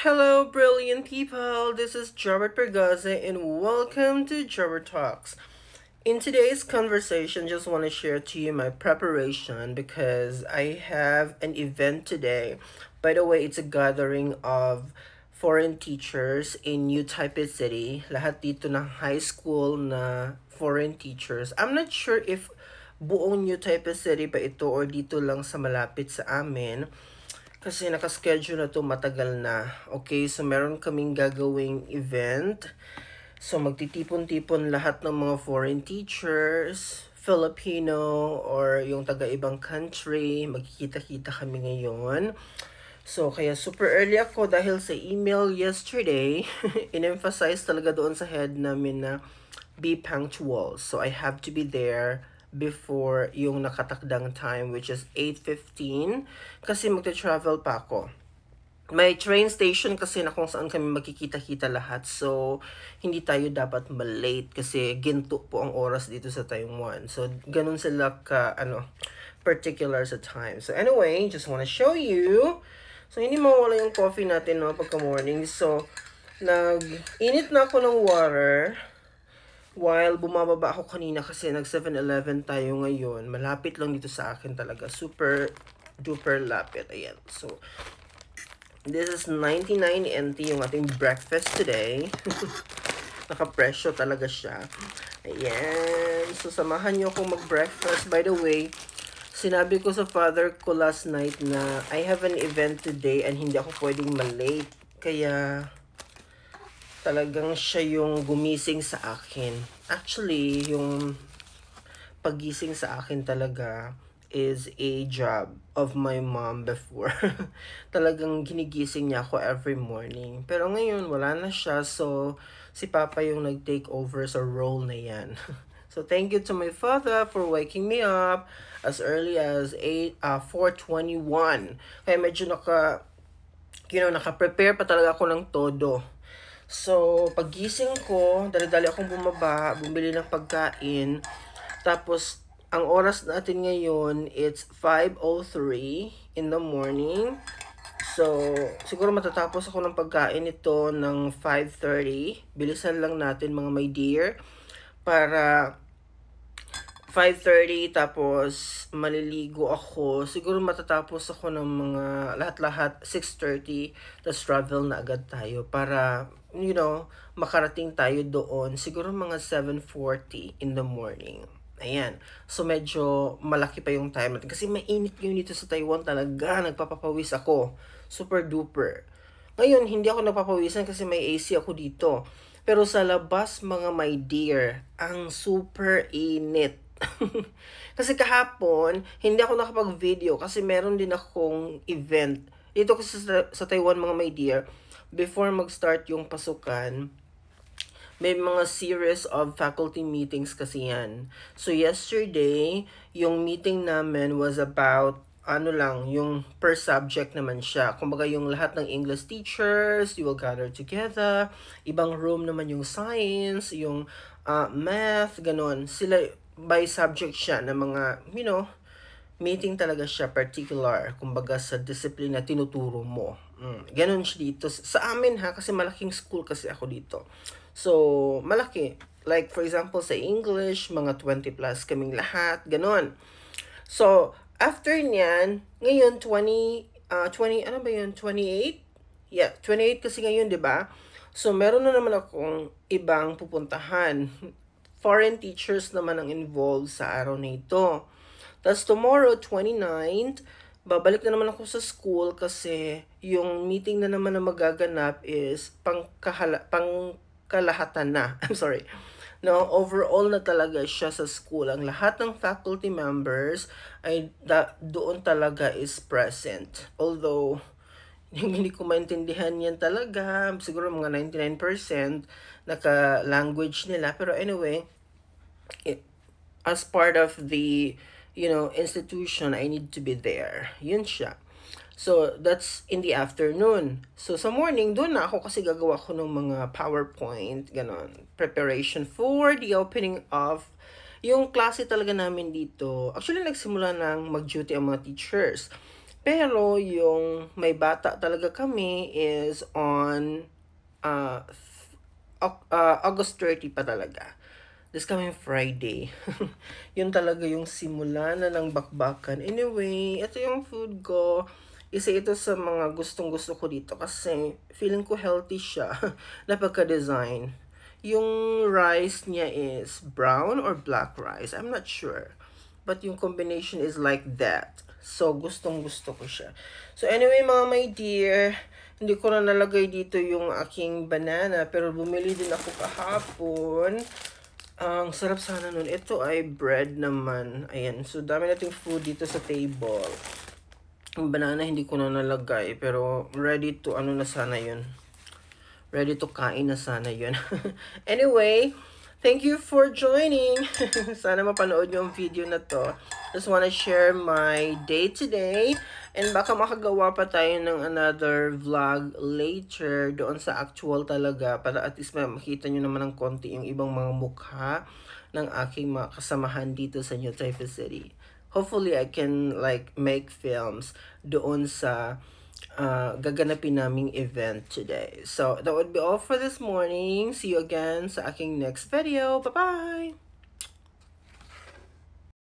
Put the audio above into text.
Hello, brilliant people. This is Jobert Pergaza, and welcome to Jobert Talks. In today's conversation, just want to share to you my preparation because I have an event today. By the way, it's a gathering of foreign teachers in New Taipei City. Lahat dito ng high school na foreign teachers. I'm not sure if buong New Taipei City ba ito or dito lang sa malapit sa amin. Kasi nakaschedule na to matagal na. Okay, so meron kaming gagawing event. So magtitipon-tipon lahat ng mga foreign teachers, Filipino, or yung taga-ibang country. Magkikita-kita kami ngayon. So, kaya super early ako dahil sa email yesterday, in-emphasize talaga doon sa head namin na be punctual. So, I have to be there before yung nakatakdang time, which is 8:15 kasi magta-travel pa ako. May train station kasi na kung saan kami magkikita-kita lahat. So, hindi tayo dapat malate kasi ginto po ang oras dito sa Taiwan. So, ganun sila particular sa time. So, anyway, just wanna show you. So, hindi mawala yung coffee natin, no, pagka morning. So, nag-init na ako ng water while bumababa ako kanina kasi nag 7-Eleven tayo ngayon. Malapit lang dito sa akin talaga. Super duper lapit. Ayan. So, this is 99 NT yung ating breakfast today. Nakapresyo talaga siya. Ayan. So, samahan nyo akong mag-breakfast. By the way, sinabi ko sa father ko last night na I have an event today and hindi ako pwedeng malate. Kaya talagang siya yung gumising sa akin. Actually, yung paggising sa akin talaga is a job of my mom before. Talagang ginigising niya ako every morning. Pero ngayon, wala na siya. So, si Papa yung nag-take over sa role na yan. So, thank you to my father for waking me up as early as 4:21. Kaya medyo naka-prepare pa talaga ako ng todo. So, pagising ko, dali-dali akong bumili ng pagkain. Tapos, ang oras natin ngayon, it's 5:03 in the morning. So, siguro matatapos ako ng pagkain ito ng 5:30. Bilisan lang natin mga my dear. Para 5:30 tapos maliligo ako. Siguro matatapos ako ng mga lahat-lahat 6:30 tapos travel na agad tayo para makarating tayo doon. Siguro mga 7:40 in the morning. Ayan. So medyo malaki pa yung time natin kasi mainit yun dito sa Taiwan talaga. Nagpapapawis ako. Super duper. Ngayon, hindi ako nagpapawisan kasi may AC ako dito. Pero sa labas, mga my dear, ang super init. Kasi kahapon, hindi ako nakapag-video kasi meron din akong event. Dito kasi sa Taiwan, mga my dear, before mag-start yung pasukan, may mga series of faculty meetings kasi yan. So yesterday, yung meeting namin was about yung per subject naman siya. Kumbaga yung lahat ng English teachers, you will gather together. Ibang room naman yung science, yung math, ganon. Sila by subject siya na mga, meeting talaga siya particular. Kumbaga sa discipline na tinuturo mo. Ganon siya dito. Sa amin ha, kasi malaking school kasi ako dito. So, malaki. Like, for example, sa English, mga 20 plus kaming lahat. Ganon. So, after niyan, ngayon 28? Yeah, 28 kasi ngayon, 'di ba? So, meron na naman akong ibang pupuntahan. Foreign teachers naman ang involved sa araw na ito. Tapos tomorrow, 29th, babalik na naman ako sa school kasi yung meeting na naman na magaganap is pangkalahatan na. I'm sorry. No, overall na talaga siya sa school. Ang lahat ng faculty members ay doon talaga is present. Although, hindi ko maintindihan yan talaga. Siguro mga 99% naka-language nila. Pero anyway, as part of the, institution, I need to be there. Yun siya. So, that's in the afternoon. So, sa morning, doon na ako kasi gagawa ko ng mga PowerPoint, ganon. Preparation for the opening of yung klase talaga namin dito. Actually, nagsimula nang mag-duty ang mga teachers. Pero yung may bata talaga kami is on uh, August 30 pa talaga. This coming Friday. Yun talaga yung simula na ng bakbakan. Anyway, ito yung food ko. Isa ito sa mga gustong gusto ko dito kasi feeling ko healthy siya na pagka-design. Yung rice niya is brown or black rice. I'm not sure. But yung combination is like that. So, gustong gusto ko siya. So, anyway, mga my dear, hindi ko na nalagay dito yung aking banana. Pero bumili din ako kahapon. Ang sarap sana nun. Ito ay bread naman. Ayan. So, dami nating food dito sa table. Ang banana hindi ko na nalagay. Pero, ready to, ano na sana yun. Ready to kain na sana yun. Anyway, thank you for joining. Sana mapanood yung video na to. Just wanna share my day today. And baka makagawa pa tayo ng another vlog later doon sa actual talaga para at least makita nyo naman ng konti yung ibang mga mukha ng aking mga kasamahan dito sa New Taifa City. Hopefully, I can like make films doon sa gaganapin naming event today. So, that would be all for this morning. See you again sa aking next video. Bye-bye!